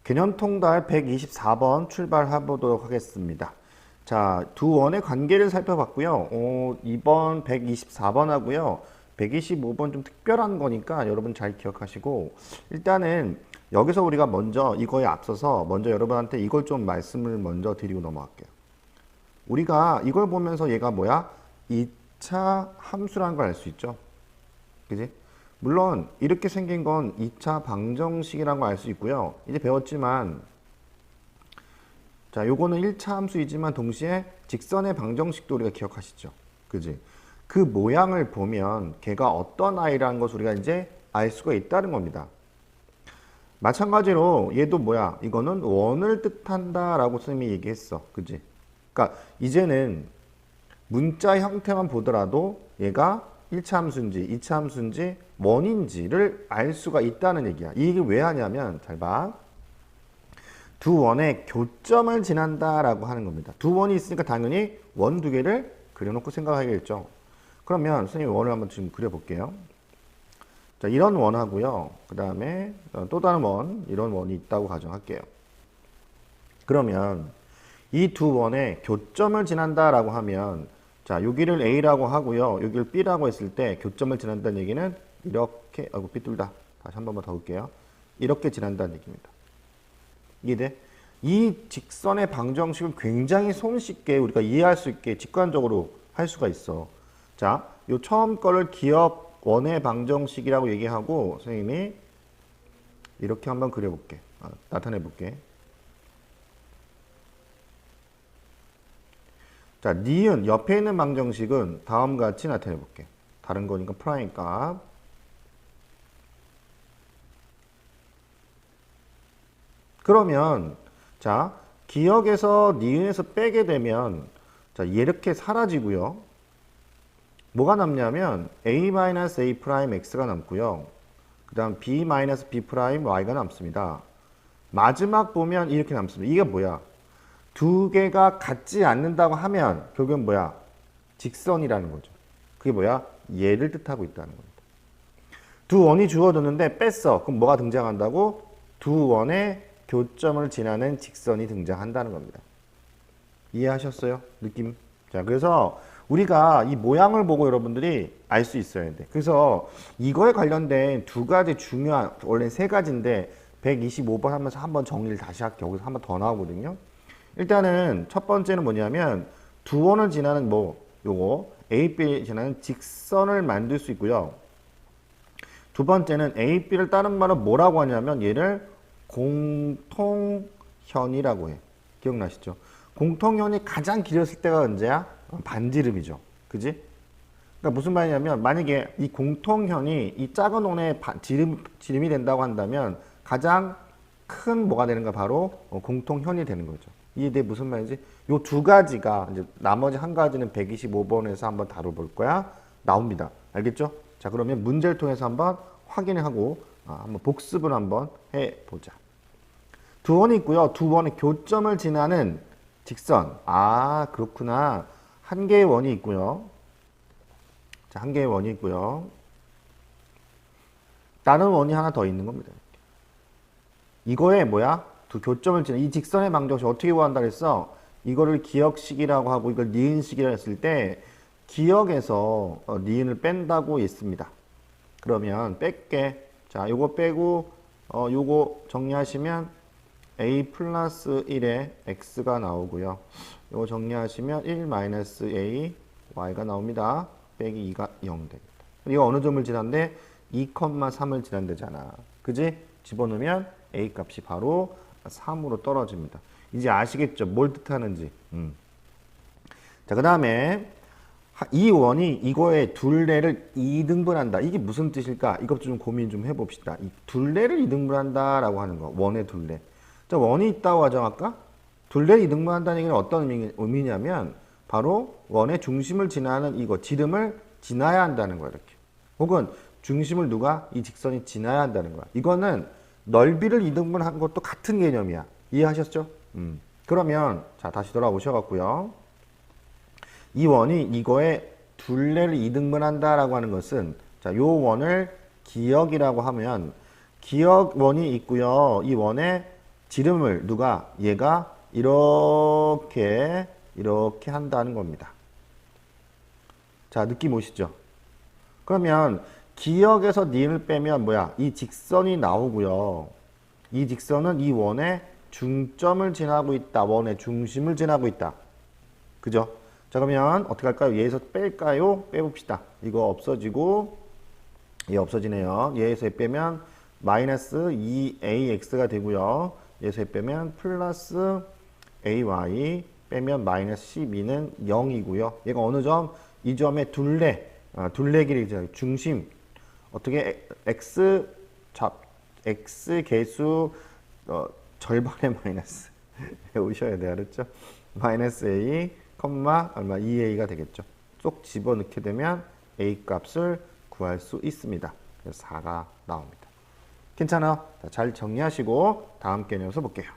개념 통달 124번 출발해 보도록 하겠습니다. 자, 두 원의 관계를 살펴봤고요. 이번 124번 하고요. 125번 좀 특별한 거니까 여러분 잘 기억하시고, 일단은 여기서 우리가 먼저 이거에 앞서서 먼저 여러분한테 이걸 좀 말씀을 먼저 드리고 넘어갈게요. 우리가 이걸 보면서 얘가 뭐야? 2차 함수라는 걸 알 수 있죠. 그지? 물론 이렇게 생긴 건 2차 방정식이라는 걸 알 수 있고요. 이제 배웠지만 자, 요거는 1차 함수이지만 동시에 직선의 방정식도 우리가 기억하시죠. 그지? 그 모양을 보면 걔가 어떤 아이라는 것을 우리가 이제 알 수가 있다는 겁니다. 마찬가지로 얘도 뭐야? 이거는 원을 뜻한다 라고 선생님이 얘기했어. 그지? 그러니까 이제는 문자 형태만 보더라도 얘가 1차 함수인지 2차 함수인지 원인지를 알 수가 있다는 얘기야. 이 얘기를 왜 하냐면 잘 봐. 두 원의 교점을 지난다라고 하는 겁니다. 두 원이 있으니까 당연히 원 두 개를 그려놓고 생각하겠죠. 그러면 선생님 원을 한번 지금 그려볼게요. 자, 이런 원하고요. 그 다음에 또 다른 원, 이런 원이 있다고 가정할게요. 그러면 이 두 원의 교점을 지난다라고 하면 자, 여기를 A라고 하고요. 여기를 B라고 했을 때 교점을 지난다는 얘기는 이렇게, 아이고, 삐뚤다. 다시 한 번만 더 볼게요. 이렇게 지난다는 얘기입니다. 이해돼? 이 직선의 방정식을 굉장히 손쉽게 우리가 이해할 수 있게 직관적으로 할 수가 있어. 자, 요 처음 거를 기억 원의 방정식이라고 얘기하고 선생님이 이렇게 한번 그려볼게. 나타내 볼게. 자, 니은 옆에 있는 방정식은 다음과 같이 나타내 볼게. 다른 거니까 프라임 값. 그러면 자, 기억에서 니은에서 빼게 되면 자, 이렇게 사라지고요. 뭐가 남냐면 a-a'(x)가 남고요. 그 다음 b-b'(y)가 남습니다. 마지막 보면 이렇게 남습니다. 이게 뭐야? 두 개가 같지 않는다고 하면 결국은 뭐야? 직선이라는 거죠. 그게 뭐야? 얘를 뜻하고 있다는 겁니다. 두 원이 주어졌는데 뺐어. 그럼 뭐가 등장한다고? 두 원의 교점을 지나는 직선이 등장한다는 겁니다. 이해하셨어요? 느낌? 자, 그래서 우리가 이 모양을 보고 여러분들이 알 수 있어야 돼. 그래서 이거에 관련된 두 가지 중요한, 원래 세 가지인데 125번 하면서 한번 정리를 다시 할게요. 여기서 한번 더 나오거든요. 일단은 첫 번째는 뭐냐면 두 원을 지나는 요거 A, B 지나는 직선을 만들 수 있고요. 두 번째는 A, B를 다른 말로 뭐라고 하냐면 얘를 공통현이라고 해. 기억나시죠? 공통현이 가장 길었을 때가 언제야? 반지름이죠. 그지? 그러니까 무슨 말이냐면 만약에 이 공통현이 이 작은 원의 지름이 된다고 한다면 가장 큰 뭐가 되는가? 바로 공통현이 되는 거죠. 이게 무슨 말인지 요 두 가지가 이제 나머지 한 가지는 125번에서 한번 다뤄볼 거야. 나옵니다. 알겠죠? 자, 그러면 문제를 통해서 한번 확인하고 한번 복습을 한번 해보자. 두 원이 있고요. 두 원의 교점을 지나는 직선. 아, 그렇구나. 한 개의 원이 있고요. 자, 한 개의 원이 있고요. 다른 원이 하나 더 있는 겁니다. 이거에 뭐야? 두 교점을 지나 이 직선의 방정식 어떻게 구한다 그랬어? 이거를 기억식이라고 하고 이걸 니은식이라고 했을 때 기억에서 니은을 뺀다고 했습니다. 그러면 뺄게. 자, 요거 빼고 요거 정리하시면 a 플러스 1에 x가 나오고요. 요거 정리하시면 1 마이너스 a y가 나옵니다. 빼기 2가 0 됩니다. 이거 어느 점을 지난데 2,3을 지난대잖아. 그지? 집어넣으면 a 값이 바로 3으로 떨어집니다. 이제 아시겠죠? 뭘 뜻하는지. 자, 그 다음에 이 원이 이거의 둘레를 2등분한다. 이게 무슨 뜻일까? 이것 좀 고민 좀 해봅시다. 이 둘레를 2등분한다 라고 하는 거. 원의 둘레. 자, 원이 있다고 가정할까? 둘레를 2등분한다는 얘기는 어떤 의미냐면 바로 원의 중심을 지나는 이거 지름을 지나야 한다는 거야. 이렇게. 혹은 중심을 누가? 이 직선이 지나야 한다는 거야. 이거는 넓이를 2등분한 것도 같은 개념이야. 이해하셨죠? 그러면 자, 다시 돌아오셔갖고요. 이 원이 이거의 둘레를 2등분한다 라고 하는 것은 자, 요 원을 기역이라고 하면 기역 원이 있고요. 이 원의 지름을 누가 얘가 이렇게 한다는 겁니다. 자, 느낌 오시죠? 그러면 기역에서 니은을 빼면 뭐야? 이 직선이 나오고요. 이 직선은 이 원의 중점을 지나고 있다. 원의 중심을 지나고 있다. 그죠? 자, 그러면 어떻게 할까요? 얘에서 뺄까요? 빼봅시다. 이거 없어지고 얘 없어지네요. 얘에서 빼면 마이너스 2ax가 되고요. 얘에서 빼면 플러스 ay 빼면 마이너스 12는 0이고요. 얘가 어느 점? 이 점의 둘레 길이죠. 중심. 어떻게 x 개수 절반의 마이너스 오셔야 돼요. 알았죠? 마이너스 a, 얼마? 2a가 되겠죠. 쏙 집어넣게 되면 a 값을 구할 수 있습니다. 그래서 4가 나옵니다. 괜찮아요? 잘 정리하시고 다음 개념에서 볼게요.